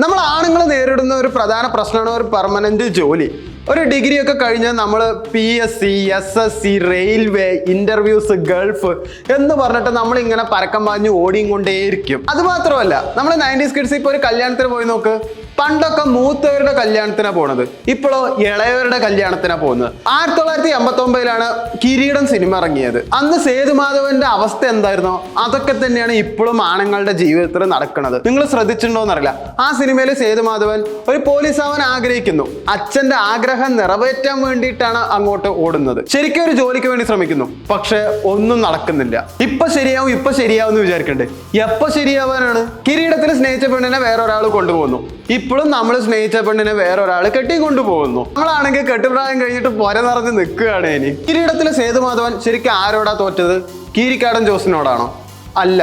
നമ്മൾ ആണുങ്ങൾ നേരിടുന്ന ഒരു പ്രധാന പ്രശ്നമാണ് ഒരു പെർമനന്റ് ജോലി. ഒരു ഡിഗ്രി ഒക്കെ കഴിഞ്ഞ് നമ്മൾ PSC, SSC, railway, interviews, Gulf എന്ന് പറഞ്ഞിട്ട് നമ്മൾ ഇങ്ങനെ പരക്കം പാഞ്ഞ് ഓടിയും കൊണ്ടേയിരിക്കും. അത് മാത്രമല്ല, നമ്മൾ 90s കിഡ്സ് ഇപ്പോൾ ഒരു കല്യാണത്തിന് പോയി നോക്ക്. പണ്ടൊക്കെ മൂത്തവരുടെ കല്യാണത്തിനാണ് പോണത്, ഇപ്പോഴോ ഇളയവരുടെ കല്യാണത്തിനാണ് പോകുന്നത്. 1989 കിരീടം സിനിമ ഇറങ്ങിയത്. അന്ന് സേതുമാധവന്റെ അവസ്ഥ എന്തായിരുന്നോ അതൊക്കെ തന്നെയാണ് ഇപ്പോഴും ആണുങ്ങളുടെ ജീവിതത്തിൽ നടക്കുന്നത്. നിങ്ങൾ ശ്രദ്ധിച്ചിട്ടുണ്ടോന്നറിയില്ല, ആ സിനിമയിൽ സേതുമാധവൻ ഒരു പോലീസ് ആവാൻ ആഗ്രഹിക്കുന്നു. അച്ഛന്റെ ആഗ്രഹം നിറവേറ്റാൻ വേണ്ടിയിട്ടാണ് അങ്ങോട്ട് ഓടുന്നത്. ശരിക്കും ഒരു ജോലിക്ക് വേണ്ടി ശ്രമിക്കുന്നു, പക്ഷെ ഒന്നും നടക്കുന്നില്ല. ഇപ്പൊ ശരിയാവും എന്ന് വിചാരിക്കണ്ടേ, എപ്പോ ശരിയാവാനാണ്? കിരീടത്തിൽ സ്നേഹിച്ച പെണ്ണിനെ വേറൊരാൾ കൊണ്ടുപോകുന്നു. ഇപ്പോഴും നമ്മൾ സ്നേഹിച്ച പെണ്ണിനെ വേറൊരാൾ കെട്ടിക്കൊണ്ടുപോകുന്നു. നമ്മളാണെങ്കിൽ കെട്ടുപ്രായം കഴിഞ്ഞിട്ട് പൊര നിറഞ്ഞ് നിൽക്കുകയാണ്. ഇനി കിരീടത്തിലെ സേതുമാധവൻ ശരിക്കും ആരോടാ തോറ്റത്? കീരിക്കാടൻ ജോസിനോടാണോ? അല്ല,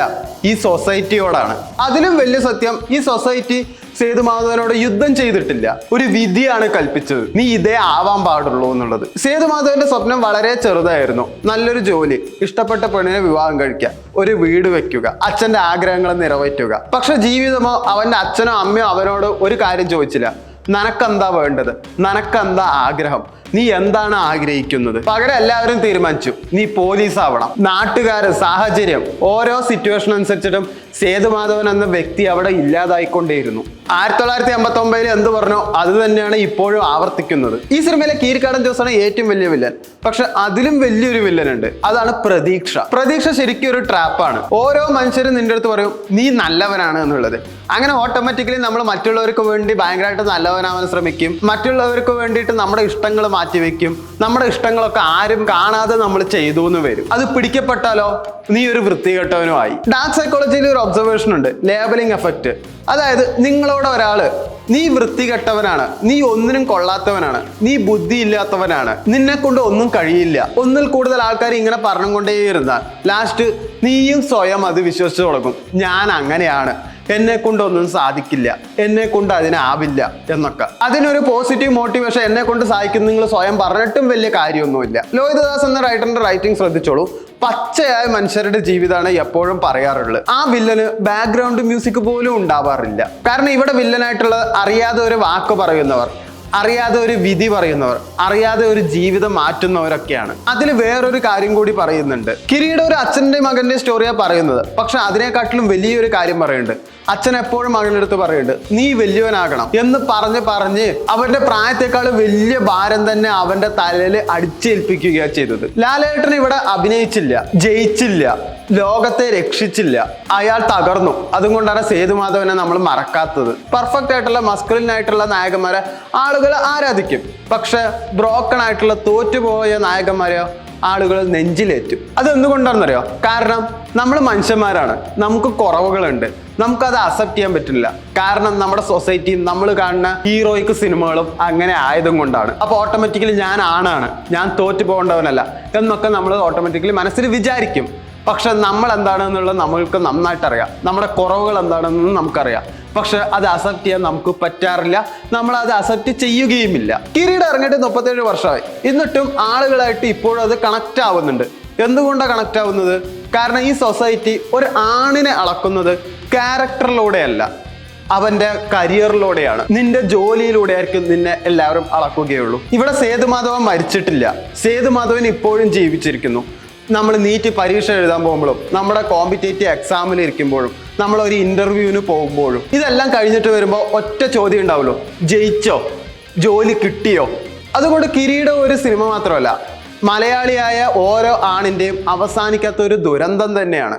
ഈ സൊസൈറ്റിയോടാണ്. അതിലും വലിയ സത്യം, ഈ സൊസൈറ്റി സേതുമാധവനോട് യുദ്ധം ചെയ്തിട്ടില്ല, ഒരു വിധിയാണ് കൽപ്പിച്ചത്. നീ ഇതേ ആവാൻ പാടുള്ളൂ എന്നുള്ളത്. സേതുമാധവന്റെ സ്വപ്നം വളരെ ചെറുതായിരുന്നു. നല്ലൊരു ജോലി, ഇഷ്ടപ്പെട്ട പെണ്ണിനെ വിവാഹം കഴിക്കുക, ഒരു വീട് വെക്കുക, അച്ഛന്റെ ആഗ്രഹങ്ങൾ നിറവേറ്റുക. പക്ഷെ ജീവിതമോ അവന്റെ അച്ഛനോ അമ്മയോ അവനോട് ഒരു കാര്യം ചോദിച്ചില്ല. നിനക്കെന്താ വേണ്ടത്? നിനക്കെന്താ ആഗ്രഹം? നീ എന്താണ് ആഗ്രഹിക്കുന്നത്? പകരം എല്ലാവരും തീരുമാനിച്ചു നീ പോലീസ് ആവണം. നാട്ടുകാര്, സാഹചര്യം, ഓരോ സിറ്റുവേഷൻ അനുസരിച്ചിട്ടും സേതുമാധവൻ എന്ന വ്യക്തി അവിടെ ഇല്ലാതായിക്കൊണ്ടേയിരുന്നു. 1989 എന്ത് പറഞ്ഞോ അത് തന്നെയാണ് ഇപ്പോഴും ആവർത്തിക്കുന്നത്. ഈ സിനിമയിലെ കീരിക്കാടൻ ജോസാണ് ഏറ്റവും വലിയ വില്ലൻ. പക്ഷെ അതിലും വലിയൊരു വില്ലൻ ഉണ്ട്, അതാണ് പ്രതീക്ഷ. പ്രതീക്ഷ ശരിക്കും ഒരു ട്രാപ്പാണ്. ഓരോ മനുഷ്യരും നിന്റെ അടുത്ത് പറയും നീ നല്ലവനാണ് എന്നുള്ളത്. അങ്ങനെ ഓട്ടോമാറ്റിക്കലി നമ്മൾ മറ്റുള്ളവർക്ക് വേണ്ടി ഭയങ്കരമായിട്ട് നല്ലവനാവാൻ ശ്രമിക്കും. മറ്റുള്ളവർക്ക് വേണ്ടിയിട്ട് നമ്മുടെ ഇഷ്ടങ്ങൾ മാറ്റിവെക്കും. നമ്മുടെ ഇഷ്ടങ്ങളൊക്കെ ആരും കാണാതെ നമ്മൾ ചെയ്തു എന്ന് വരും. അത് പിടിക്കപ്പെട്ടാലോ നീ ഒരു വൃത്തികെട്ടവനുമായി. ഡാർക്ക് സൈക്കോളജിയിൽ ഒരു ഒബ്സർവേഷൻ ഉണ്ട്, ലേബലിംഗ് എഫക്റ്റ്. അതായത് നിങ്ങളോട് ഒരാള് നീ വൃത്തികെട്ടവനാണ്, നീ ഒന്നിനും കൊള്ളാത്തവനാണ്, നീ ബുദ്ധിയില്ലാത്തവനാണ്, നിന്നെ കൊണ്ട് ഒന്നും കഴിയില്ല, ഒന്നിൽ കൂടുതൽ ആൾക്കാർ ഇങ്ങനെ പറഞ്ഞുകൊണ്ടേയിരുന്നാൽ ലാസ്റ്റ് നീയും സ്വയം അത് വിശ്വസിച്ചു തുടങ്ങും. ഞാൻ അങ്ങനെയാണ്, എന്നെ കൊണ്ടൊന്നും സാധിക്കില്ല, എന്നെ കൊണ്ട് അതിനാവില്ല എന്നൊക്കെ. അതിനൊരു പോസിറ്റീവ് മോട്ടിവേഷൻ എന്നെ കൊണ്ട് സാധിക്കും നിങ്ങൾ സ്വയം പറഞ്ഞിട്ടും വലിയ കാര്യമൊന്നുമില്ല. ലോഹിതദാസ് എന്ന റൈറ്ററിന്റെ റൈറ്റിംഗ് ശ്രദ്ധിച്ചോളൂ. പച്ചയായ മനുഷ്യരുടെ ജീവിതമാണ് എപ്പോഴും പറയാറുള്ളത്. ആ വില്ലന് ബാക്ക്ഗ്രൗണ്ട് മ്യൂസിക് പോലും ഉണ്ടാവാറില്ല. കാരണം ഇവിടെ വില്ലനായിട്ടുള്ളത് അറിയാതെ ഒരു വാക്ക് പറയുന്നവർ, അറിയാതെ ഒരു വിധി പറയുന്നവർ, അറിയാതെ ഒരു ജീവിതം മാറ്റുന്നവരൊക്കെയാണ്. അതിൽ വേറൊരു കാര്യം കൂടി പറയുന്നുണ്ട്. കിരീടം ഒരു അച്ഛൻ്റെ മകന്റെ സ്റ്റോറിയാണ് പറയുന്നത്. പക്ഷെ അതിനെക്കാട്ടിലും വലിയൊരു കാര്യം പറയുന്നുണ്ട്. അച്ഛൻ എപ്പോഴും മകൻ്റെ അടുത്ത് പറയുന്നുണ്ട് നീ വലിയവനാകണം എന്ന് പറഞ്ഞ് അവന്റെ പ്രായത്തെക്കാൾ വലിയ ഭാരം തന്നെ അവന്റെ തലയിൽ അടിച്ചേൽപ്പിക്കുകയാണ് ചെയ്തത്. ലാലേട്ടൻ ഇവിടെ അഭിനയിച്ചില്ല, ജയിച്ചില്ല, ലോകത്തെ രക്ഷിച്ചില്ല, അയാൾ തകർന്നു. അതുകൊണ്ടാണ് സേതുമാധവനെ നമ്മൾ മറക്കാത്തത്. പെർഫെക്റ്റ് ആയിട്ടുള്ള മസ്കുലിൻ ആയിട്ടുള്ള നായകന്മാരെ ആളുകൾ ആരാധിക്കും. പക്ഷെ ബ്രോക്കൺ ആയിട്ടുള്ള തോറ്റുപോയ നായകന്മാരെ ആളുകൾ നെഞ്ചിലേറ്റും. അതെന്തുകൊണ്ടാണെന്നറിയോ? കാരണം നമ്മൾ മനുഷ്യന്മാരാണ്, നമുക്ക് കുറവുകളുണ്ട്, നമുക്കത് അക്സെപ്റ്റ് ചെയ്യാൻ പറ്റില്ല. കാരണം നമ്മുടെ സൊസൈറ്റിയും നമ്മൾ കാണുന്ന ഹീറോയിക്ക് സിനിമകളും അങ്ങനെ ആയതും കൊണ്ടാണ്. അപ്പോൾ ഓട്ടോമാറ്റിക്കലി ഞാൻ ആണാണ്, ഞാൻ തോറ്റു പോകേണ്ടവനല്ല എന്നൊക്കെ നമ്മൾ ഓട്ടോമാറ്റിക്കലി മനസ്സിൽ വിചാരിക്കും. പക്ഷെ നമ്മൾ എന്താണെന്നുള്ളത് നമ്മൾക്ക് നന്നായിട്ട് അറിയാം, നമ്മുടെ കുറവുകൾ എന്താണെന്ന് നമുക്കറിയാം. പക്ഷെ അത് അക്സെപ്റ്റ് ചെയ്യാൻ നമുക്ക് പറ്റാറില്ല, നമ്മൾ അത് അക്സെപ്റ്റ് ചെയ്യുകയുമില്ല. കിരീടം ഇറങ്ങിയിട്ട് 37 വർഷമായി, എന്നിട്ടും ആളുകളായിട്ട് ഇപ്പോഴും അത് കണക്റ്റ് ആവുന്നുണ്ട്. എന്തുകൊണ്ടാണ് കണക്റ്റ് ആവുന്നത്? കാരണം ഈ സൊസൈറ്റി ഒരു ആണിനെ അളക്കുന്നത് ക്യാരക്ടറിലൂടെയല്ല, അവന്റെ കരിയറിലൂടെയാണ്. നിന്റെ ജോലിയിലൂടെ ആയിരിക്കും നിന്നെ എല്ലാവരും അളക്കുകയുള്ളൂ. ഇവിടെ സേതുമാധവൻ മരിച്ചിട്ടില്ല, സേതുമാധവൻ ഇപ്പോഴും ജീവിച്ചിരിക്കുന്നു. നമ്മൾ നീറ്റ് പരീക്ഷ എഴുതാൻ പോകുമ്പോഴും, നമ്മുടെ കോമ്പറ്റേറ്റീവ് എക്സാമിൽ ഇരിക്കുമ്പോഴും, നമ്മളൊരു ഇന്റർവ്യൂവിന് പോകുമ്പോഴും, ഇതെല്ലാം കഴിഞ്ഞിട്ട് വരുമ്പോൾ ഒറ്റ ചോദ്യം ഉണ്ടാവുമല്ലോ, ജയിച്ചോ, ജോലി കിട്ടിയോ? അതുകൊണ്ട് കിരീടം ഒരു സിനിമ മാത്രമല്ല, മലയാളിയായ ഓരോ ആണിൻ്റെയും അവസാനിക്കാത്ത ഒരു ദുരന്തം തന്നെയാണ്.